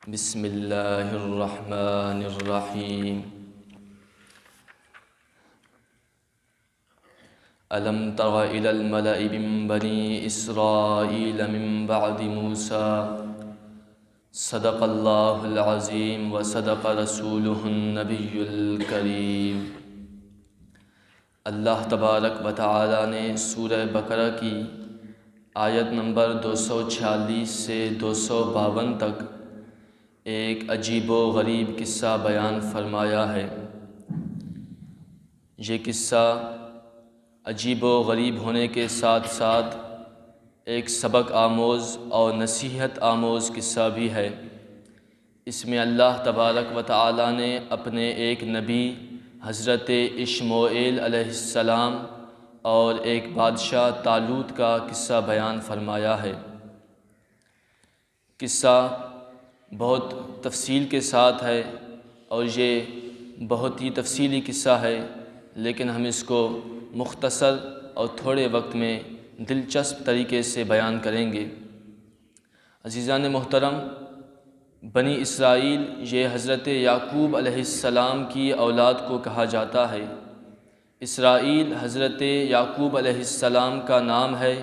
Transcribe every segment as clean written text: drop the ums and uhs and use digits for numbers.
بسم اللہ الرحمن الرحیم الم تر الی الملأ من بنی اسرائیل من بعد موسیٰ صدق اللہ العظیم وصدق رسولہ النبی الکریم۔ اللہ تبارک و تعالی نے سورہ بقرہ کی آیت نمبر 246 سے 252 تک ایک عجیب و غریب قصہ بیان فرمایا ہے۔ یہ قصہ عجیب و غریب ہونے کے ساتھ ساتھ ایک سبق آموز اور نصیحت آموز قصہ بھی ہے۔ اس میں اللہ تبارک و تعالی نے اپنے ایک نبی حضرت اشمعیل علیہ السلام اور ایک بادشاہ طالوت کا قصہ بیان فرمایا ہے۔ قصہ بہت تفصیل کے ساتھ ہے اور یہ بہت ہی تفصیلی قصہ ہے، لیکن ہم اس کو مختصر اور تھوڑے وقت میں دلچسپ طریقے سے بیان کریں گے۔ عزیزان محترم، بنی اسرائیل یہ حضرت یعقوب علیہ السلام کی اولاد کو کہا جاتا ہے۔ اسرائیل حضرت یعقوب علیہ السلام کا نام ہے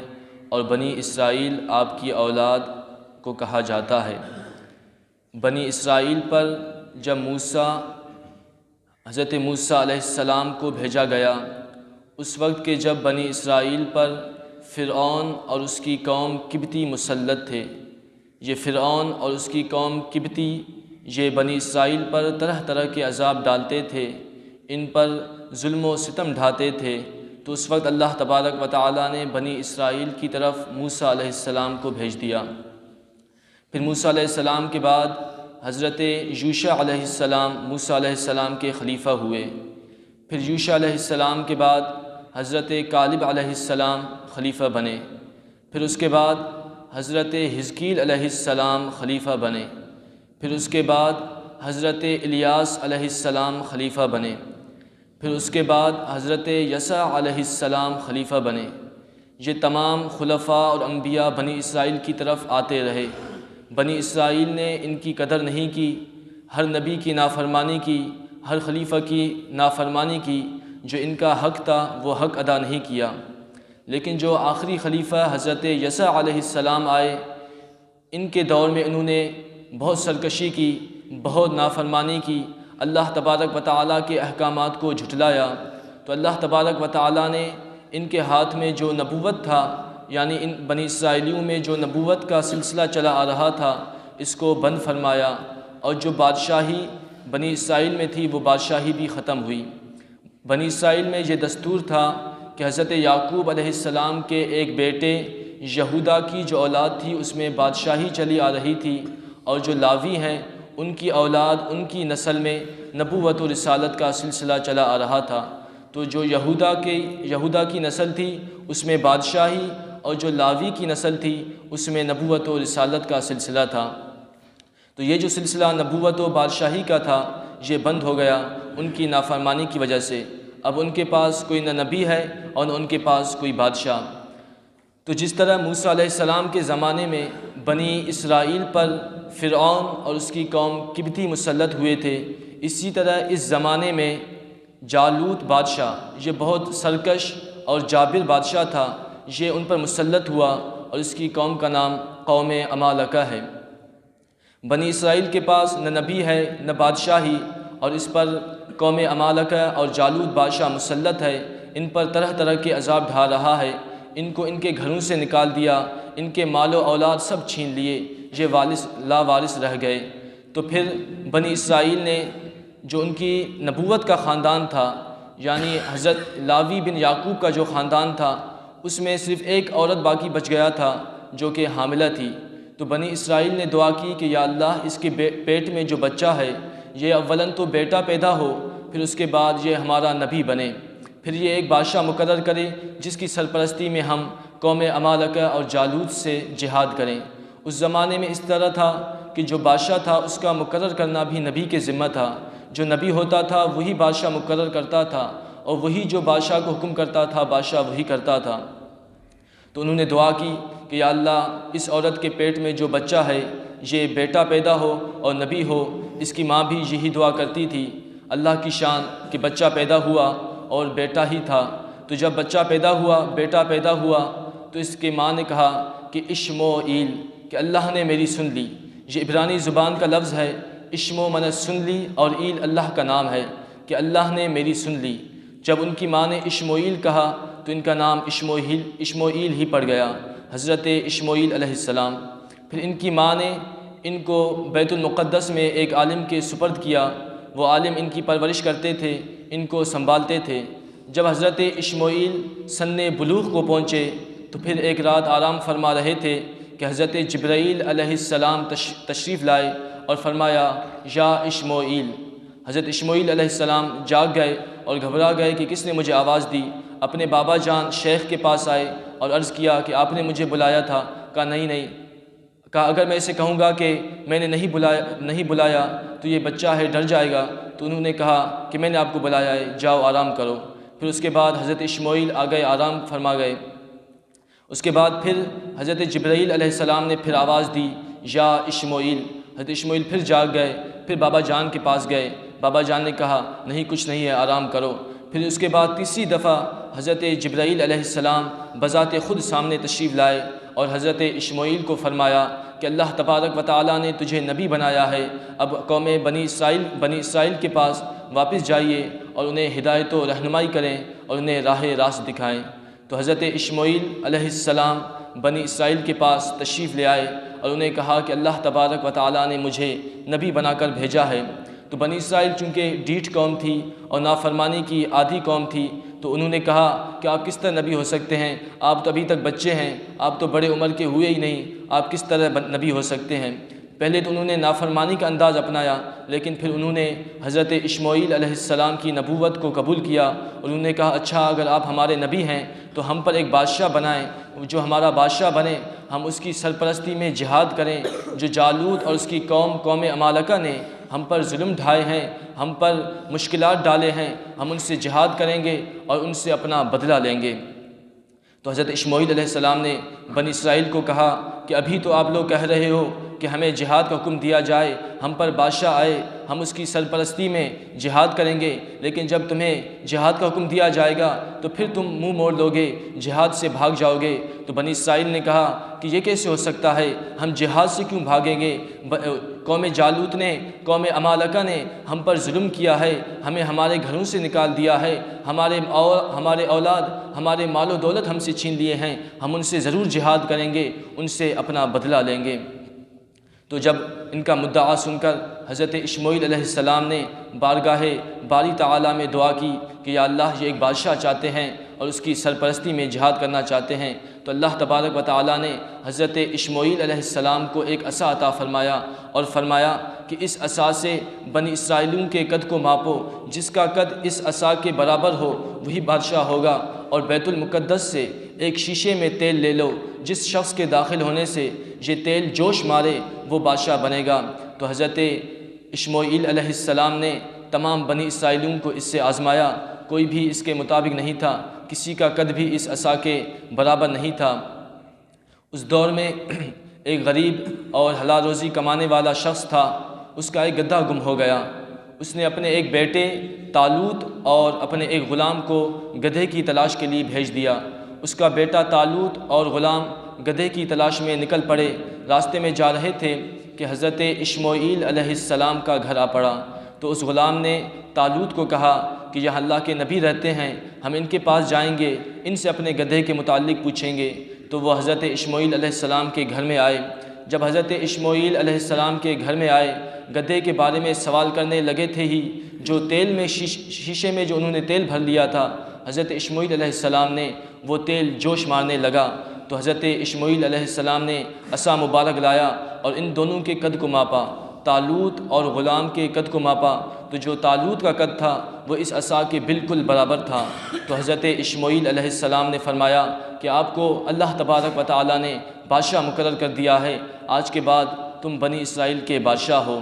اور بنی اسرائیل آپ کی اولاد کو کہا جاتا ہے۔ بنی اسرائیل پر جب حضرت موسیٰ علیہ السلام کو بھیجا گیا، اس وقت کے جب بنی اسرائیل پر فرعون اور اس کی قوم قبطی مسلط تھے۔ یہ فرعون اور اس کی قوم قبطی یہ بنی اسرائیل پر طرح طرح کے عذاب ڈالتے تھے، ان پر ظلم و ستم ڈھاتے تھے۔ تو اس وقت اللہ تبارک و تعالی نے بنی اسرائیل کی طرف موسیٰ علیہ السلام کو بھیج دیا۔ پھر موسیٰ علیہ السلام کے بعد حضرت یوشع علیہ السلام موسیٰ علیہ السلام کے خلیفہ ہوئے۔ پھر یوشع علیہ السلام کے بعد حضرت کالب علیہ السلام خلیفہ بنے۔ پھر اس کے بعد حضرت حزقیل علیہ السلام خلیفہ بنے۔ پھر اس کے بعد حضرت الیاس علیہ السلام خلیفہ بنے۔ پھر اس کے بعد حضرت یسع علیہ السلام خلیفہ بنے۔ یہ تمام خلفاء اور انبیاء بنی اسرائیل کی طرف آتے رہے۔ بنی اسرائیل نے ان کی قدر نہیں کی، ہر نبی کی نافرمانی کی، ہر خلیفہ کی نافرمانی کی، جو ان کا حق تھا وہ حق ادا نہیں کیا۔ لیکن جو آخری خلیفہ حضرت یسع علیہ السلام آئے، ان کے دور میں انہوں نے بہت سرکشی کی، بہت نافرمانی کی، اللہ تبارک و تعالیٰ کے احکامات کو جھٹلایا۔ تو اللہ تبارک و تعالیٰ نے ان کے ہاتھ میں جو نبوت تھا، یعنی ان بنی اسرائیلیوں میں جو نبوت کا سلسلہ چلا آ رہا تھا، اس کو بند فرمایا، اور جو بادشاہی بنی اسرائیل میں تھی وہ بادشاہی بھی ختم ہوئی۔ بنی اسرائیل میں یہ دستور تھا کہ حضرت یعقوب علیہ السلام کے ایک بیٹے یہودا کی جو اولاد تھی اس میں بادشاہی چلی آ رہی تھی، اور جو لاوی ہیں ان کی اولاد، ان کی نسل میں نبوت و رسالت کا سلسلہ چلا آ رہا تھا۔ تو جو یہودا کی نسل تھی اس میں بادشاہی، اور جو لاوی کی نسل تھی اس میں نبوت و رسالت کا سلسلہ تھا۔ تو یہ جو سلسلہ نبوت و بادشاہی کا تھا یہ بند ہو گیا ان کی نافرمانی کی وجہ سے۔ اب ان کے پاس کوئی نہ نبی ہے اور نہ ان کے پاس کوئی بادشاہ۔ تو جس طرح موسیٰ علیہ السلام کے زمانے میں بنی اسرائیل پر فرعون اور اس کی قوم قبطی مسلط ہوئے تھے، اسی طرح اس زمانے میں جالوت بادشاہ یہ بہت سرکش اور جابر بادشاہ تھا، یہ ان پر مسلط ہوا، اور اس کی قوم کا نام قوم عمالقہ ہے۔ بنی اسرائیل کے پاس نہ نبی ہے نہ بادشاہی، اور اس پر قوم عمالقہ اور جالوت بادشاہ مسلط ہے، ان پر طرح طرح کے عذاب ڈھا رہا ہے، ان کو ان کے گھروں سے نکال دیا، ان کے مال و اولاد سب چھین لیے، یہ لا وارث رہ گئے۔ تو پھر بنی اسرائیل نے جو ان کی نبوت کا خاندان تھا، یعنی حضرت لاوی بن یعقوب کا جو خاندان تھا، اس میں صرف ایک عورت باقی بچ گیا تھا جو کہ حاملہ تھی۔ تو بنی اسرائیل نے دعا کی کہ یا اللہ اس کے پیٹ میں جو بچہ ہے یہ اولاً تو بیٹا پیدا ہو، پھر اس کے بعد یہ ہمارا نبی بنے، پھر یہ ایک بادشاہ مقرر کرے جس کی سرپرستی میں ہم قوم عمالقہ اور جالوت سے جہاد کریں۔ اس زمانے میں اس طرح تھا کہ جو بادشاہ تھا اس کا مقرر کرنا بھی نبی کے ذمہ تھا، جو نبی ہوتا تھا وہی بادشاہ مقرر کرتا تھا، اور وہی جو بادشاہ کو حکم کرتا تھا بادشاہ وہی کرتا تھا۔ تو انہوں نے دعا کی کہ یا اللہ اس عورت کے پیٹ میں جو بچہ ہے یہ بیٹا پیدا ہو اور نبی ہو۔ اس کی ماں بھی یہی دعا کرتی تھی، اللہ کی شان کہ بچہ پیدا ہوا اور بیٹا ہی تھا۔ تو جب بچہ پیدا ہوا، بیٹا پیدا ہوا، تو اس کے ماں نے کہا کہ اشموئیل، کہ اللہ نے میری سن لی۔ یہ عبرانی زبان کا لفظ ہے، اشمو من سن لی، اور ایل اللہ کا نام ہے کہ اللہ نے میری سن لی۔ جب ان کی ماں نے اشموئیل کہا تو ان کا نام اشموئیل ہی پڑ گیا، حضرت اشموئیل علیہ السلام۔ پھر ان کی ماں نے ان کو بیت المقدس میں ایک عالم کے سپرد کیا۔ وہ عالم ان کی پرورش کرتے تھے، ان کو سنبھالتے تھے۔ جب حضرت اشموئیل سن بلوغ کو پہنچے تو پھر ایک رات آرام فرما رہے تھے کہ حضرت جبرائیل علیہ السلام تشریف لائے اور فرمایا یا اشموئیل۔ حضرت اشموئیل علیہ السلام جاگ گئے اور گھبرا گئے کہ کس نے مجھے آواز دی۔ اپنے بابا جان شیخ کے پاس آئے اور عرض کیا کہ آپ نے مجھے بلایا تھا۔ کہا نہیں۔ کہا اگر میں اسے کہوں گا کہ میں نے نہیں بلایا تو یہ بچہ ہے ڈر جائے گا۔ تو انہوں نے کہا کہ میں نے آپ کو بلایا ہے، جاؤ آرام کرو۔ پھر اس کے بعد حضرت اشموئیل آ گئے، آرام فرما گئے۔ اس کے بعد پھر حضرت جبرائیل علیہ السلام نے پھر آواز دی یا اشموئیل۔ حضرت اشموئیل پھر جاگ گئے، پھر بابا جان کے پاس گئے۔ بابا جان نے کہا نہیں کچھ نہیں ہے، آرام کرو۔ پھر اس کے بعد تیسری دفعہ حضرت جبرائیل علیہ السلام بذات خود سامنے تشریف لائے اور حضرت اشموئیل کو فرمایا کہ اللہ تبارک و تعالیٰ نے تجھے نبی بنایا ہے، اب قوم بنی اسرائیل کے پاس واپس جائیے اور انہیں ہدایت و رہنمائی کریں اور انہیں راہ راست دکھائیں۔ تو حضرت اشموئیل علیہ السلام بنی اسرائیل کے پاس تشریف لے آئے اور انہیں کہا کہ اللہ تبارک و تعالیٰ نے مجھے نبی بنا کر بھیجا ہے۔ تو بنی اسرائیل چونکہ ڈھیٹ قوم تھی اور نافرمانی کی عادی قوم تھی، تو انہوں نے کہا کہ آپ کس طرح نبی ہو سکتے ہیں، آپ تو ابھی تک بچے ہیں، آپ تو بڑے عمر کے ہوئے ہی نہیں، آپ کس طرح نبی ہو سکتے ہیں۔ پہلے تو انہوں نے نافرمانی کا انداز اپنایا، لیکن پھر انہوں نے حضرت اشموئیل علیہ السلام کی نبوت کو قبول کیا اور انہوں نے کہا اچھا اگر آپ ہمارے نبی ہیں تو ہم پر ایک بادشاہ بنائیں، جو ہمارا بادشاہ بنے، ہم اس کی سرپرستی میں جہاد کریں۔ جو جالوت اور اس کی قوم عمالقہ نے ہم پر ظلم ڈھائے ہیں، ہم پر مشکلات ڈالے ہیں، ہم ان سے جہاد کریں گے اور ان سے اپنا بدلہ لیں گے۔ تو حضرت اشموئیل علیہ السلام نے بنی اسرائیل کو کہا کہ ابھی تو آپ لوگ کہہ رہے ہو کہ ہمیں جہاد کا حکم دیا جائے، ہم پر بادشاہ آئے، ہم اس کی سرپرستی میں جہاد کریں گے، لیکن جب تمہیں جہاد کا حکم دیا جائے گا تو پھر تم منہ موڑ لو گے، جہاد سے بھاگ جاؤ گے۔ تو بنی اسرائیل نے کہا کہ یہ کیسے ہو سکتا ہے، ہم جہاد سے کیوں بھاگیں گے؟ قوم جالوت نے، قوم عمالقہ نے ہم پر ظلم کیا ہے، ہمیں ہمارے گھروں سے نکال دیا ہے، ہمارے اولاد، ہمارے مال و دولت ہم سے چھین لیے ہیں، ہم ان سے ضرور جہاد کریں گے، ان سے اپنا بدلہ لیں گے۔ تو جب ان کا مدعا سن کر حضرت اشموئیل علیہ السلام نے بارگاہ باری تعالیٰ میں دعا کی کہ یا اللہ یہ ایک بادشاہ چاہتے ہیں اور اس کی سرپرستی میں جہاد کرنا چاہتے ہیں۔ تو اللہ تبارک و تعالیٰ نے حضرت اشموئیل علیہ السلام کو ایک عصا عطا فرمایا اور فرمایا کہ اس عصا سے بنی اسرائیلیوں کے قد کو ماپو، جس کا قد اس عصا کے برابر ہو وہی بادشاہ ہوگا، اور بیت المقدس سے ایک شیشے میں تیل لے لو، جس شخص کے داخل ہونے سے یہ تیل جوش مارے وہ بادشاہ بنے گا۔ تو حضرت اشموئیل علیہ السلام نے تمام بنی اسرائیلیوں کو اس سے آزمایا، کوئی بھی اس کے مطابق نہیں تھا، کسی کا قد بھی اس عصا کے برابر نہیں تھا۔ اس دور میں ایک غریب اور حلال روزی کمانے والا شخص تھا، اس کا ایک گدھا گم ہو گیا۔ اس نے اپنے ایک بیٹے طالوت اور اپنے ایک غلام کو گدھے کی تلاش کے لیے بھیج دیا۔ اس کا بیٹا طالوت اور غلام گدھے کی تلاش میں نکل پڑے۔ راستے میں جا رہے تھے کہ حضرت اشموئیل علیہ السلام کا گھر آ پڑا۔ تو اس غلام نے طالوت کو کہا کہ یہ اللہ کے نبی رہتے ہیں، ہم ان کے پاس جائیں گے، ان سے اپنے گدھے کے متعلق پوچھیں گے۔ تو وہ حضرت اشموئیل علیہ السلام کے گھر میں آئے۔ جب حضرت اشموئیل علیہ السلام کے گھر میں آئے، گدھے کے بارے میں سوال کرنے لگے تھے ہی جو تیل میں شیشے میں جو انہوں نے تیل بھر لیا تھا، حضرت اشموئیل علیہ السلام نے وہ تیل جوش مارنے لگا۔ تو حضرت اشموئیل علیہ السلام نے عصا مبارک لایا اور ان دونوں کے قد کو ماپا، طالوت اور غلام کے قد کو ماپا۔ تو جو طالوت کا قد تھا وہ اس عصا کے بالکل برابر تھا۔ تو حضرت اشموئیل علیہ السلام نے فرمایا کہ آپ کو اللہ تبارک و تعالیٰ نے بادشاہ مقرر کر دیا ہے، آج کے بعد تم بنی اسرائیل کے بادشاہ ہو۔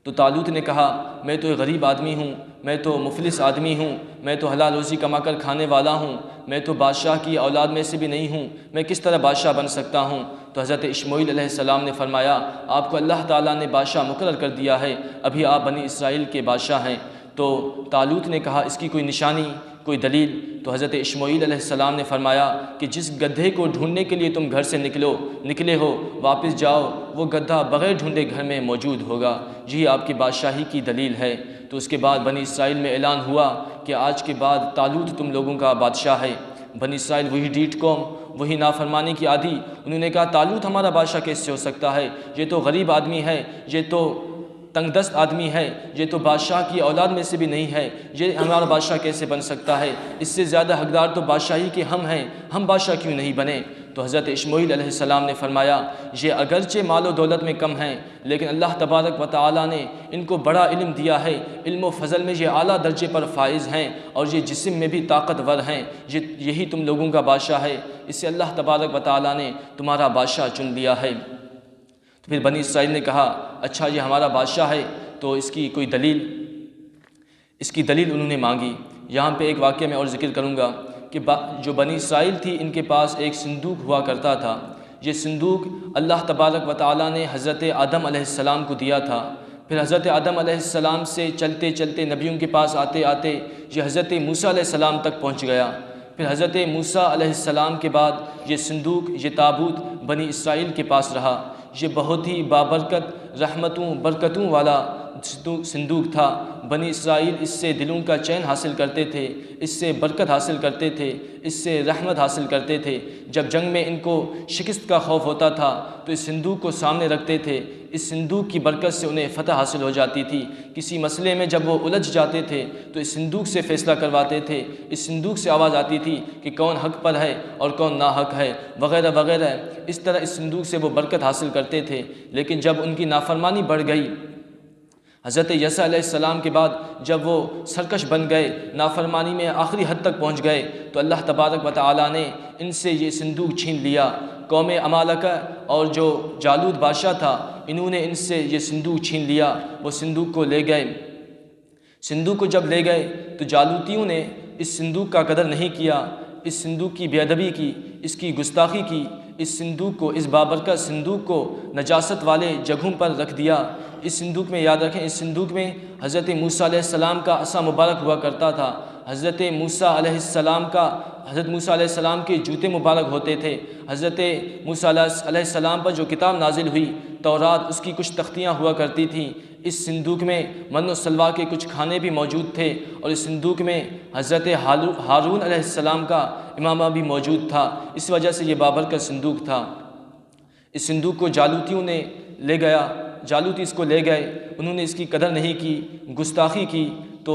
تو طالوت نے کہا میں تو ایک غریب آدمی ہوں، میں تو مفلس آدمی ہوں، میں تو حلال روزی کما کر کھانے والا ہوں، میں تو بادشاہ کی اولاد میں سے بھی نہیں ہوں، میں کس طرح بادشاہ بن سکتا ہوں؟ تو حضرت اشمعیل علیہ السلام نے فرمایا آپ کو اللہ تعالیٰ نے بادشاہ مقرر کر دیا ہے، ابھی آپ بنی اسرائیل کے بادشاہ ہیں۔ تو طالوت نے کہا اس کی کوئی نشانی، کوئی دلیل؟ تو حضرت اشمعیل علیہ السلام نے فرمایا کہ جس گدھے کو ڈھونڈنے کے لیے تم گھر سے نکلے ہو واپس جاؤ، وہ گدھا بغیر ڈھونڈے گھر میں موجود ہوگا، یہی آپ کی بادشاہی کی دلیل ہے۔ تو اس کے بعد بنی اسرائیل میں اعلان ہوا کہ آج کے بعد طالوت تم لوگوں کا بادشاہ ہے۔ بنی اسرائیل وہی ڈیٹ قوم، وہی نافرمانی کی عادی، انہوں نے کہا طالوت ہمارا بادشاہ کیسے ہو سکتا ہے؟ یہ تو غریب آدمی ہے، یہ تو تنگ دست آدمی ہے، یہ تو بادشاہ کی اولاد میں سے بھی نہیں ہے، یہ ہمارا بادشاہ کیسے بن سکتا ہے؟ اس سے زیادہ حقدار تو بادشاہی کے ہم ہیں، ہم بادشاہ کیوں نہیں بنے؟ تو حضرت اشمعیل علیہ السلام نے فرمایا یہ اگرچہ مال و دولت میں کم ہیں، لیکن اللہ تبارک و تعالیٰ نے ان کو بڑا علم دیا ہے، علم و فضل میں یہ اعلیٰ درجے پر فائز ہیں، اور یہ جسم میں بھی طاقتور ہیں، یہی تم لوگوں کا بادشاہ ہے، اس سے اللہ تبارک و تعالیٰ نے تمہارا بادشاہ چن لیا ہے۔ تو پھر بنی اسرائیل نے کہا اچھا یہ ہمارا بادشاہ ہے تو اس کی کوئی دلیل؟ اس کی دلیل انہوں نے مانگی۔ یہاں پہ ایک واقعہ میں اور ذکر کروں گا کہ جو بنی اسرائیل تھی ان کے پاس ایک صندوق ہوا کرتا تھا۔ یہ صندوق اللہ تبارک و تعالیٰ نے حضرت آدم علیہ السلام کو دیا تھا۔ پھر حضرت آدم علیہ السلام سے چلتے چلتے نبیوں کے پاس آتے آتے یہ حضرت موسیٰ علیہ السلام تک پہنچ گیا۔ پھر حضرت موسیٰ علیہ السلام کے بعد یہ صندوق، یہ تابوت بنی اسرائیل کے پاس رہا۔ یہ بہت ہی بابرکت رحمتوں برکتوں والا صندوق تھا۔ بنی اسرائیل اس سے دلوں کا چین حاصل کرتے تھے، اس سے برکت حاصل کرتے تھے، اس سے رحمت حاصل کرتے تھے۔ جب جنگ میں ان کو شکست کا خوف ہوتا تھا تو اس صندوق کو سامنے رکھتے تھے، اس صندوق کی برکت سے انہیں فتح حاصل ہو جاتی تھی۔ کسی مسئلے میں جب وہ الجھ جاتے تھے تو اس صندوق سے فیصلہ کرواتے تھے، اس صندوق سے آواز آتی تھی کہ کون حق پر ہے اور کون ناحق ہے، وغیرہ وغیرہ۔ اس طرح اس صندوق سے وہ برکت حاصل کرتے تھے۔ لیکن جب ان کی نافرمانی بڑھ گئی، حضرت یسوع علیہ السلام کے بعد جب وہ سرکش بن گئے، نافرمانی میں آخری حد تک پہنچ گئے، تو اللہ تبارک و تعالیٰ نے ان سے یہ صندوق چھین لیا۔ قوم عمالقہ اور جو جالوت بادشاہ تھا انہوں نے ان سے یہ صندوق چھین لیا، وہ صندوق کو لے گئے۔ صندوق کو جب لے گئے تو جالوتیوں نے اس صندوق کا قدر نہیں کیا، اس صندوق کی بے ادبی کی، اس کی گستاخی کی، اس صندوق کو، اس بابرکت صندوق کو نجاست والے جگہوں پر رکھ دیا۔ اس صندوق میں یاد رکھیں، اس صندوق میں حضرت موسیٰ علیہ السلام کا عصا مبارک ہوا کرتا تھا۔ حضرت موسیٰ علیہ السلام کے جوتے مبارک ہوتے تھے۔ حضرت موسیٰ علیہ السلام پر جو کتاب نازل ہوئی تورات، اس کی کچھ تختیاں ہوا کرتی تھیں۔ اس صندوق میں من و سلوا کے کچھ کھانے بھی موجود تھے، اور اس صندوق میں حضرت ہارون علیہ السلام کا امامہ بھی موجود تھا۔ اس وجہ سے یہ بابرکت صندوق تھا۔ اس صندوق کو جالوتیوں نے لے گیا، جالوتی اس کو لے گئے، انہوں نے اس کی قدر نہیں کی، گستاخی کی۔ تو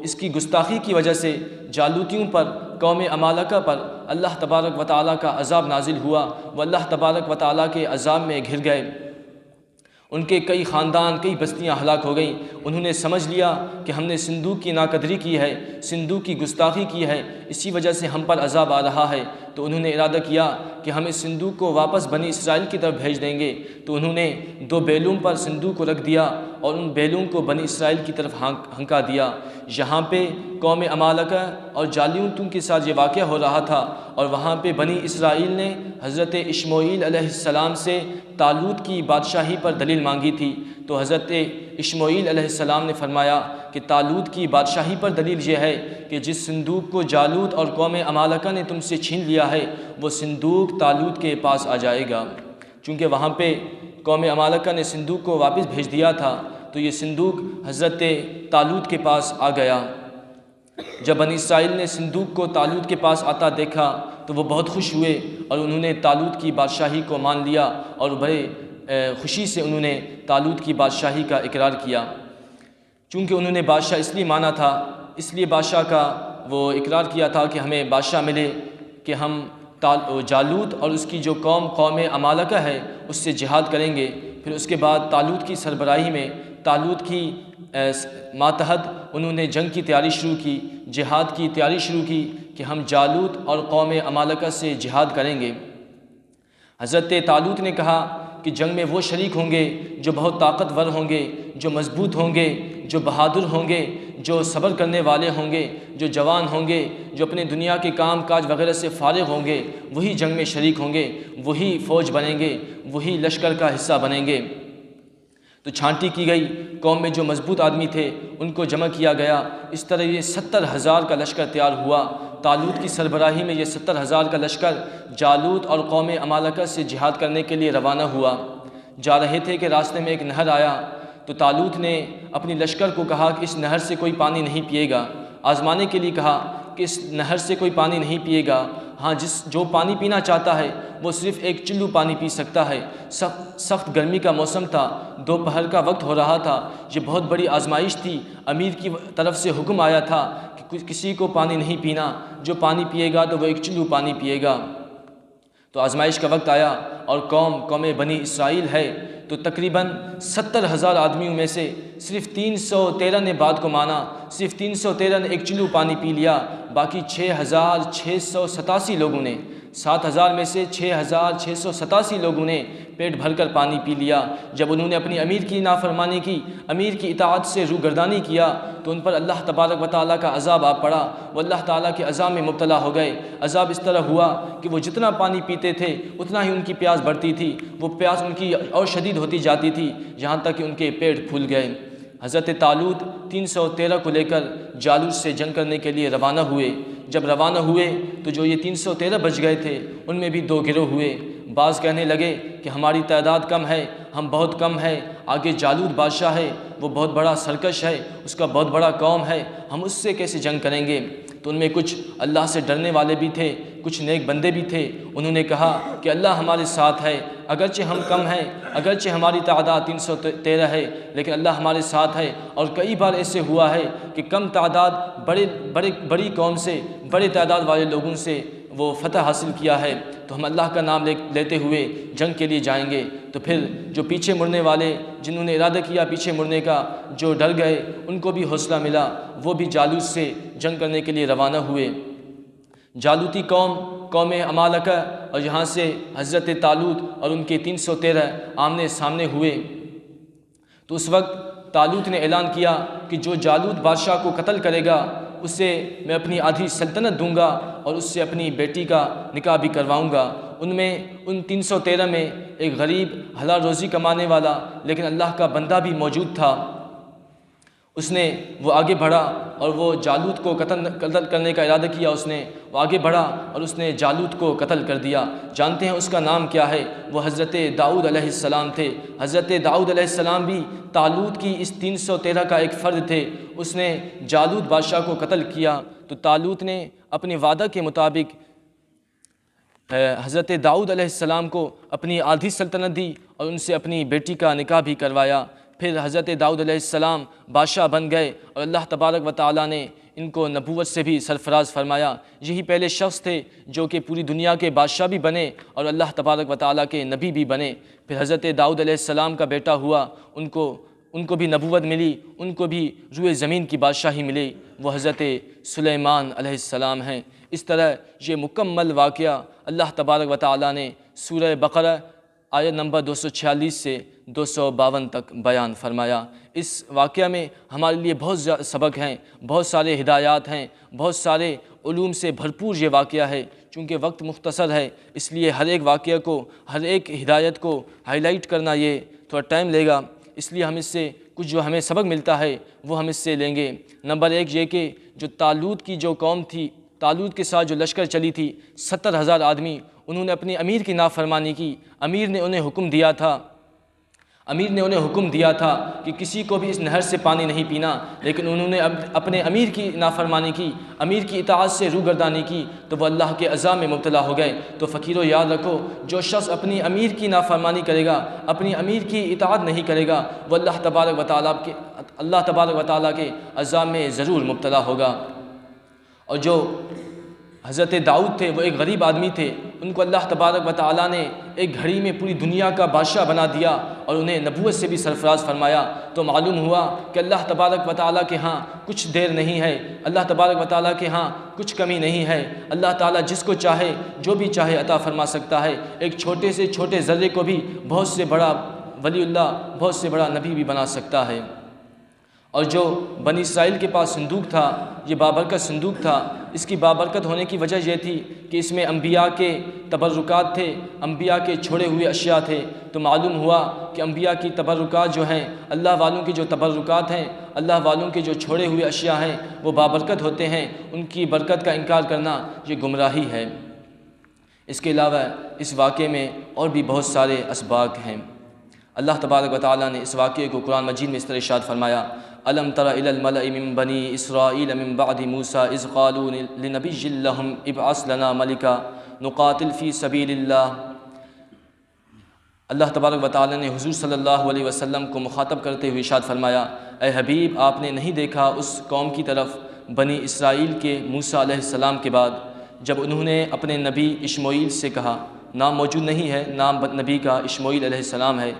اس کی گستاخی کی وجہ سے جالوتیوں پر، قوم عمالقہ پر اللہ تبارک و تعالیٰ کا عذاب نازل ہوا۔ وہ اللہ تبارک و تعالیٰ کے عذاب میں گھر گئے۔ ان کے کئی خاندان، کئی بستیاں ہلاک ہو گئیں۔ انہوں نے سمجھ لیا کہ ہم نے صندوق کی ناقدری کی ہے، صندوق کی گستاخی کی ہے، اسی وجہ سے ہم پر عذاب آ رہا ہے۔ تو انہوں نے ارادہ کیا کہ ہم اس صندوق کو واپس بنی اسرائیل کی طرف بھیج دیں گے۔ تو انہوں نے 2 بیلوں پر صندوق کو رکھ دیا اور ان بیلوں کو بنی اسرائیل کی طرف ہنکا دیا۔ یہاں پہ قوم عمالقہ اور جالوتوں کے ساتھ یہ واقعہ ہو رہا تھا، اور وہاں پہ بنی اسرائیل نے حضرت اشمعیل علیہ السلام سے طالوت کی بادشاہی پر دلیل مانگی تھی۔ تو حضرت اشمعیل علیہ السلام نے فرمایا کہ طالوت کی بادشاہی پر دلیل یہ ہے کہ جس صندوق کو جالوت اور قوم عمالقہ نے تم سے چھین لیا ہے، وہ صندوق طالوت کے پاس آ جائے گا۔ چونکہ وہاں پہ قوم عمالقہ نے صندوق کو واپس بھیج دیا تھا، تو یہ صندوق حضرت طالوت کے پاس آ گیا۔ جب بنی اسرائیل نے صندوق کو طالوت کے پاس آتا دیکھا تو وہ بہت خوش ہوئے، اور انہوں نے طالوت کی بادشاہی کو مان لیا، اور بڑے خوشی سے انہوں نے طالوت کی بادشاہی کا اقرار کیا۔ چونکہ انہوں نے بادشاہ اس لیے مانا تھا، اس لیے بادشاہ کا وہ اقرار کیا تھا کہ ہمیں بادشاہ ملے کہ ہم جالوت اور اس کی جو قوم عمالقہ ہے اس سے جہاد کریں گے۔ پھر اس کے بعد طالوت کی سربراہی میں، طالوت کی ماتحت انہوں نے جنگ کی تیاری شروع کی، جہاد کی تیاری شروع کی کہ ہم جالوت اور قوم عمالقہ سے جہاد کریں گے۔ حضرت طالوت نے کہا کہ جنگ میں وہ شریک ہوں گے جو بہت طاقتور ہوں گے، جو مضبوط ہوں گے، جو بہادر ہوں گے، جو صبر کرنے والے ہوں گے، جو جوان ہوں گے، جو اپنے دنیا کے کام کاج وغیرہ سے فارغ ہوں گے، وہی جنگ میں شریک ہوں گے، وہی فوج بنیں گے، وہی لشکر کا حصہ بنیں گے۔ تو چھانٹی کی گئی، قوم میں جو مضبوط آدمی تھے ان کو جمع کیا گیا۔ اس طرح یہ 70,000 کا لشکر تیار ہوا۔ طالوت کی سربراہی میں یہ 70,000 کا لشکر جالوت اور قوم عمالقہ سے جہاد کرنے کے لیے روانہ ہوا۔ جا رہے تھے کہ راستے میں ایک نہر آیا، تو طالوت نے اپنی لشکر کو کہا کہ اس نہر سے کوئی پانی نہیں پیے گا، آزمانے کے لیے کہا کہ اس نہر سے کوئی پانی نہیں پیے گا، ہاں جو پانی پینا چاہتا ہے وہ صرف ایک چلو پانی پی سکتا ہے۔ سخت گرمی کا موسم تھا، دوپہر کا وقت ہو رہا تھا، یہ بہت بڑی آزمائش تھی۔ امیر کی طرف سے حکم آیا تھا کہ کسی کو پانی نہیں پینا، جو پانی پیے گا تو وہ ایک چلو پانی پیے گا۔ تو آزمائش کا وقت آیا اور قوم بنی اسرائیل ہے، تو تقریباً 70,000 آدمیوں میں سے صرف 313 نے بات کو مانا، صرف 313 نے ایک چلو پانی پی لیا، باقی 6,687 لوگوں نے، 7,000 میں سے 6,687 لوگوں نے پیٹ بھر کر پانی پی لیا۔ جب انہوں نے اپنی امیر کی نافرمانی کی، امیر کی اطاعت سے روگردانی کیا، تو ان پر اللہ تبارک و تعالیٰ کا عذاب آ پڑا، وہ اللہ تعالیٰ کے عذاب میں مبتلا ہو گئے۔ عذاب اس طرح ہوا کہ وہ جتنا پانی پیتے تھے اتنا ہی ان کی پیاس بڑھتی تھی، وہ پیاس ان کی اور شدید ہوتی جاتی تھی، یہاں تک کہ ان کے پیٹ پھول گئے۔ حضرت طالوت 313 کو لے کر جالوت سے جنگ کرنے کے لیے روانہ ہوئے۔ جب روانہ ہوئے تو جو یہ 313 بچ گئے تھے ان میں بھی 2 گروہ ہوئے۔ بعض کہنے لگے کہ ہماری تعداد کم ہے، ہم بہت کم ہے، آگے جالوت بادشاہ ہے، وہ بہت بڑا سرکش ہے، اس کا بہت بڑا قوم ہے، ہم اس سے کیسے جنگ کریں گے؟ تو ان میں کچھ اللہ سے ڈرنے والے بھی تھے، کچھ نیک بندے بھی تھے، انہوں نے کہا کہ اللہ ہمارے ساتھ ہے، اگرچہ ہم کم ہیں، اگرچہ ہماری تعداد 313 ہے، لیکن اللہ ہمارے ساتھ ہے۔ اور کئی بار ایسے ہوا ہے کہ کم تعداد بڑی قوم سے، بڑے تعداد والے لوگوں سے وہ فتح حاصل کیا ہے، تو ہم اللہ کا نام لیتے ہوئے جنگ کے لیے جائیں گے۔ تو پھر جو پیچھے مڑنے والے، جنہوں نے ارادہ کیا پیچھے مڑنے کا، جو ڈر گئے، ان کو بھی حوصلہ ملا، وہ بھی جالوت سے جنگ کرنے کے لیے روانہ ہوئے۔ جالوتی قوم عمالقہ اور یہاں سے حضرت طالوت اور ان کے 313 آمنے سامنے ہوئے۔ تو اس وقت طالوت نے اعلان کیا کہ جو جالوت بادشاہ کو قتل کرے گا اسے میں اپنی آدھی سلطنت دوں گا اور اس سے اپنی بیٹی کا نکاح بھی کرواؤں گا۔ ان 313 میں ایک غریب حلال روزی کمانے والا لیکن اللہ کا بندہ بھی موجود تھا۔ وہ آگے بڑھا اور وہ جالوت کو قتل کرنے کا ارادہ کیا، وہ آگے بڑھا اور اس نے جالوت کو قتل کر دیا۔ جانتے ہیں اس کا نام کیا ہے؟ وہ حضرت داؤد علیہ السلام تھے۔ حضرت داؤد علیہ السلام بھی طالوت کی اس 313 کا ایک فرد تھے۔ اس نے جالوت بادشاہ کو قتل کیا، تو طالوت نے اپنے وعدہ کے مطابق حضرت داؤد علیہ السلام کو اپنی آدھی سلطنت دی اور ان سے اپنی بیٹی کا نکاح بھی کروایا۔ پھر حضرت داؤد علیہ السلام بادشاہ بن گئے اور اللہ تبارک و تعالیٰ نے ان کو نبوت سے بھی سرفراز فرمایا۔ یہی پہلے شخص تھے جو کہ پوری دنیا کے بادشاہ بھی بنے اور اللہ تبارک و تعالیٰ کے نبی بھی بنے۔ پھر حضرت داؤد علیہ السلام کا بیٹا ہوا، ان کو بھی نبوت ملی، ان کو بھی روئے زمین کی بادشاہی ملی، وہ حضرت سلیمان علیہ السلام ہیں۔ اس طرح یہ مکمل واقعہ اللہ تبارک و تعالیٰ نے سورہ بقرہ آیت نمبر 246 سے 252 تک بیان فرمایا۔ اس واقعہ میں ہمارے لیے بہت سبق ہیں، بہت سارے ہدایات ہیں، بہت سارے علوم سے بھرپور یہ واقعہ ہے۔ چونکہ وقت مختصر ہے اس لیے ہر ایک واقعہ کو، ہر ایک ہدایت کو ہائی لائٹ کرنا یہ تھوڑا ٹائم لے گا، اس لیے ہم اس سے کچھ جو ہمیں سبق ملتا ہے وہ ہم اس سے لیں گے۔ نمبر 1 یہ کہ جو طالوت کی جو قوم تھی، طالوت کے ساتھ جو لشکر چلی تھی 70,000 آدمی، انہوں نے اپنی امیر کی نافرمانی کی۔ امیر نے انہیں حکم دیا تھا کہ کسی کو بھی اس نہر سے پانی نہیں پینا، لیکن انہوں نے اپنے امیر کی نافرمانی کی، امیر کی اطاعت سے روگردانی کی، تو وہ اللہ کے عذاب میں مبتلا ہو گئے۔ تو فقیرو یاد رکھو، جو شخص اپنی امیر کی نافرمانی کرے گا، اپنی امیر کی اطاعت نہیں کرے گا، وہ اللہ تبارک و تعالیٰ کے عذاب میں ضرور مبتلا ہوگا۔ اور جو حضرت داؤد تھے، وہ ایک غریب آدمی تھے، ان کو اللہ تبارک و تعالیٰ نے ایک گھڑی میں پوری دنیا کا بادشاہ بنا دیا اور انہیں نبوت سے بھی سرفراز فرمایا، تو معلوم ہوا کہ اللہ تبارک و تعالیٰ کے ہاں کچھ دیر نہیں ہے، اللہ تبارک و تعالیٰ کے ہاں کچھ کمی نہیں ہے۔ اللہ تعالیٰ جس کو چاہے جو بھی چاہے عطا فرما سکتا ہے، ایک چھوٹے سے چھوٹے ذرے کو بھی بہت سے بڑا ولی اللہ، بہت سے بڑا نبی بھی بنا سکتا ہے۔ اور جو بنی اسرائیل کے پاس صندوق تھا، یہ بابرکت صندوق تھا، اس کی بابرکت ہونے کی وجہ یہ تھی کہ اس میں انبیاء کے تبرکات تھے، انبیاء کے چھوڑے ہوئے اشیاء تھے، تو معلوم ہوا کہ انبیاء کی تبرکات جو ہیں، اللہ والوں کی جو تبرکات ہیں، اللہ والوں کے جو چھوڑے ہوئے اشیاء ہیں وہ بابرکت ہوتے ہیں، ان کی برکت کا انکار کرنا یہ گمراہی ہے۔ اس کے علاوہ اس واقعے میں اور بھی بہت سارے اسباق ہیں۔ اللہ تبارک و تعالیٰ نے اس واقعے کو قرآن مجید میں اس طرح ارشاد فرمایا، الم تر الی الملأ من بنی اسرائیل من بعد موسیٰ اذ قالوا لنبی لہم ابعث لنا ملکا نقاتل فی سبیل اللہ۔ اللہ تبارک و تعالیٰ نے حضور صلی اللہ علیہ وسلم کو مخاطب کرتے ہوئے ارشاد فرمایا، اے حبیب، آپ نے نہیں دیکھا اس قوم کی طرف بنی اسرائیل کے موسیٰ علیہ السلام کے بعد جب انہوں نے اپنے نبی اشمعیل سے کہا، نام موجود نہیں ہے، نام نبی کا اشمعیل علیہ السلام ہے،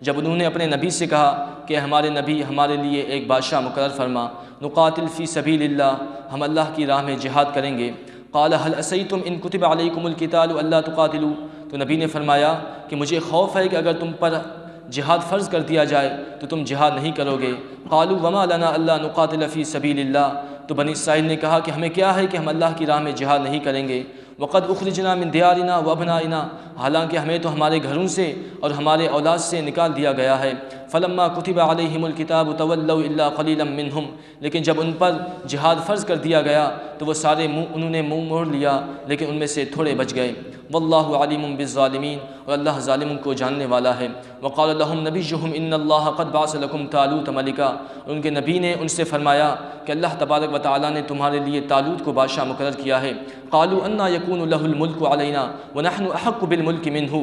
جب انہوں نے اپنے نبی سے کہا کہ ہمارے نبی ہمارے لیے ایک بادشاہ مقرر فرما، نقاتل فی سبیل اللہ، ہم اللہ کی راہ میں جہاد کریں گے، قال هل عصیتم ان کتب علیکم القتال الا تقاتلوا، تو نبی نے فرمایا کہ مجھے خوف ہے کہ اگر تم پر جہاد فرض کر دیا جائے تو تم جہاد نہیں کرو گے۔ قالوا وما لنا الا نقاتل فی سبیل اللہ، تو بنی اسرائیل نے کہا کہ ہمیں کیا ہے کہ ہم اللہ کی راہ میں جہاد نہیں کریں گے، وقد اخرجنا من دیارنا وابنائنا، حالانکہ ہمیں تو ہمارے گھروں سے اور ہمارے اولاد سے نکال دیا گیا ہے، فلما کتب علیہم الکتاب تولوا الا قلیلا منہم، لیکن جب ان پر جہاد فرض کر دیا گیا تو وہ سارے انہوں نے منہ موڑ لیا، لیکن ان میں سے تھوڑے بچ گئے۔ واللہ علیم بالظالمین، اور اللہ ظالموں کو جاننے والا ہے۔ وقال لهم نبیہم ان اللہ قد بعث لکم طالوت ملکا، ان کے نبی نے ان سے فرمایا کہ اللہ تبارک و تعالیٰ نے تمہارے لیے طالوت کو بادشاہ مقرر کیا ہے۔ قالوا انا یکون له الملک علینا ونحن احق بالملک منہ،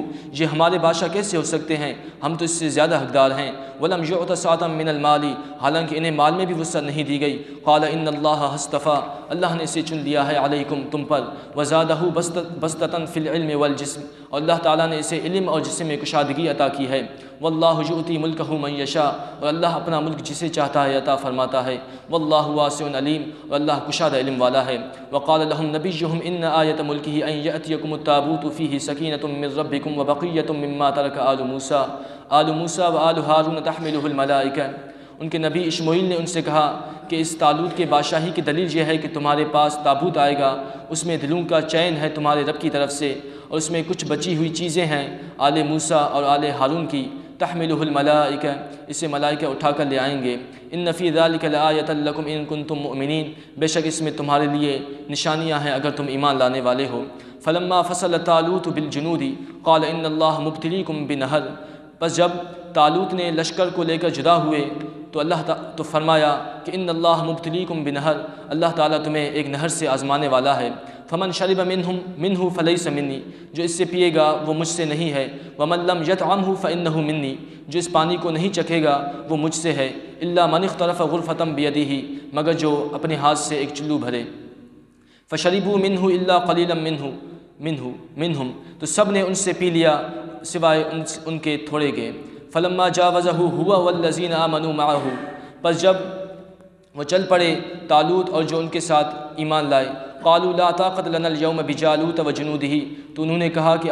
یہ ہمارے بادشاہ کیسے ہو سکتے ہیں، ہم تو اس سے زیادہ حقدار ہیں۔ ولم یعط سعۃ من المال، حالانکہ انہیں مال میں بھی وسعت نہیں دی گئی۔ قال ان اللہ اصطفیٰ، اللہ نے اسے چن لیا ہے، علیکم تم پر، وزادہ بسطۃ فی العلم والجسم، اور اللہ تعالیٰ نے اسے علم اور جسم میں کشادگی عطا کی ہے۔ واللہ یؤتی ملکہ من یشاء، اور اللہ اپنا ملک جسے چاہتا ہے عطا فرماتا ہے۔ واللہ واسع علیم، اور اللہ کشادہ علم والا ہے۔ وقال لهم نبیہم ان آیۃ ملکہ ان یأتیکم التابوت فیہ سکینۃ من ربکم وبقیۃ مما ترک آل موسیٰ وآل ہارون تحملہ الملائکہ، ان کے نبی اشمعیل نے ان سے کہا کہ اس طالوت کے بادشاہی کی دلیل یہ ہے کہ تمہارے پاس تابوت آئے گا، اس میں دلوں کا چین ہے تمہارے رب کی طرف سے، اور اس میں کچھ بچی ہوئی چیزیں ہیں آل موسیٰ اور آل ہارون کی، تحملہ الملائکہ، اسے ملائکہ اٹھا کر لے آئیں گے۔ ان فی ذلک لآیۃ لکم ان کنتم مؤمنین، بے شک اس میں تمہارے لیے نشانیاں ہیں اگر تم ایمان لانے والے ہو۔ فلما فصل طالوت بالجنود قال ان اللہ مبتلیکم بنہر، بس جب طالوت نے لشکر کو لے کر جدا ہوئے تو فرمایا کہ ان اللہ مبتلیکم بنہر، اللہ تعالیٰ تمہیں ایک نہر سے آزمانے والا ہے۔ فمن شرب منہ فلیس منی، جو اس سے پیے گا وہ مجھ سے نہیں ہے۔ ومن لم یطعمہ فانہ منی، جو اس پانی کو نہیں چکھے گا وہ مجھ سے ہے۔ الا من اغترف غرفۃ بیدہ، مگر جو اپنے ہاتھ سے ایک چلو بھرے۔ فشربوا منہ الا قلیلا منہم، تو سب نے ان سے پی لیا سوائے ان کے تھوڑے کے۔ فلما جاوزہ ہوا والذین آمنوا معہ، پس جب وہ چل پڑے طالوت اور جو ان کے ساتھ ایمان لائے، قالوا لا طاقت لنا اليوم بجالوت وجنودہ، تو انہوں نے کہا کہ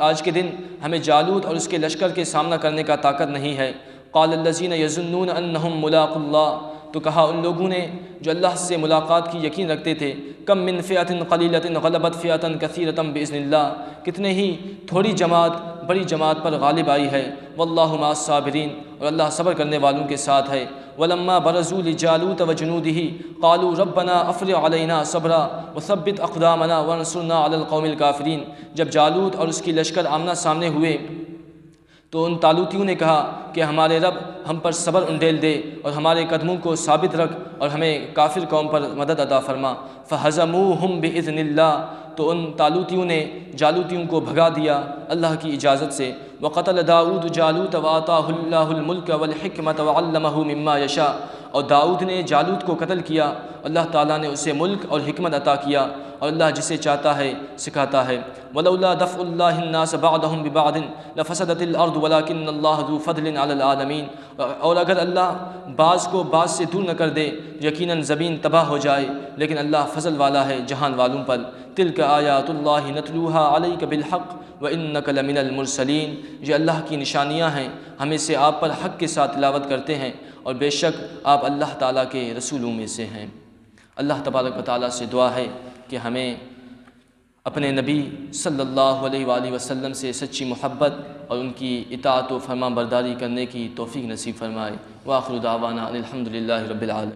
آج کے دن ہمیں جالوت اور اس کے لشکر کے سامنا کرنے کا طاقت نہیں ہے۔ قال الذین یظنون انہم ملاقو اللہ، تو کہا ان لوگوں نے جو اللہ سے ملاقات کی یقین رکھتے تھے، کم من فئۃ قلیلۃ غلبت فئۃ کثیرۃ باذن اللہ، کتنے ہی تھوڑی جماعت بڑی جماعت پر غالب آئی ہے۔ واللہ مع الصابرین، اور اللہ صبر کرنے والوں کے ساتھ ہے۔ ولما برزوا لجالوت وجنودہ قالوا ربنا افرغ علینا صبرا وثبت اقدامنا وانصرنا علی القوم الکافرین، جب جالوت اور اس کی لشکر آمنا سامنے ہوئے تو ان طالوتیوں نے کہا کہ ہمارے رب ہم پر صبر انڈیل دے اور ہمارے قدموں کو ثابت رکھ اور ہمیں کافر قوم پر مدد عطا فرما۔ فہزموہم باذن اللہ، تو ان طالوتیوں نے جالوتیوں کو بھگا دیا اللہ کی اجازت سے۔ وقتل داؤد جالوت وآتاہ اللہ الملک والحکمت وعلمہ مما یشاء، اور داؤد نے جالوت کو قتل کیا، اللہ تعالیٰ نے اسے ملک اور حکمت عطا کیا، اور اللہ جسے چاہتا ہے سکھاتا ہے۔ وَلَوْلَا دَفْعُ اللَّهِ النَّاسَ بَعْضَهُمْ بِبَعْضٍ لَفَسَدَتِ الْأَرْضُ وَلَكِنَّ اللَّهَ ذُو فَضْلٍ عَلَى الْعَالَمِينَ، اور اگر اللہ بعض کو بعض سے دور نہ کر دے یقیناً زمین تباہ ہو جائے، لیکن اللہ فضل والا ہے جہان والوں پر۔ تِلْكَ آیات اللَّهِ نَتْلُوهَا عَلَيْكَ بِالْحَقِّ وَإِنَّكَ لَمِنَ الْمُرْسَلِينَ، یہ اللہ کی نشانیاں ہیں، ہم اسے آپ پر حق کے ساتھ تلاوت کرتے ہیں، اور بے شک آپ اللہ تعالیٰ کے رسولوں میں سے ہیں۔ اللہ تبارک و تعالیٰ سے دعا ہے کہ ہمیں اپنے نبی صلی اللہ علیہ وآلہ وسلم سے سچی محبت اور ان کی اطاعت و فرمان برداری کرنے کی توفیق نصیب فرمائے۔ وآخر دعوانا الحمد للہ رب العالمین۔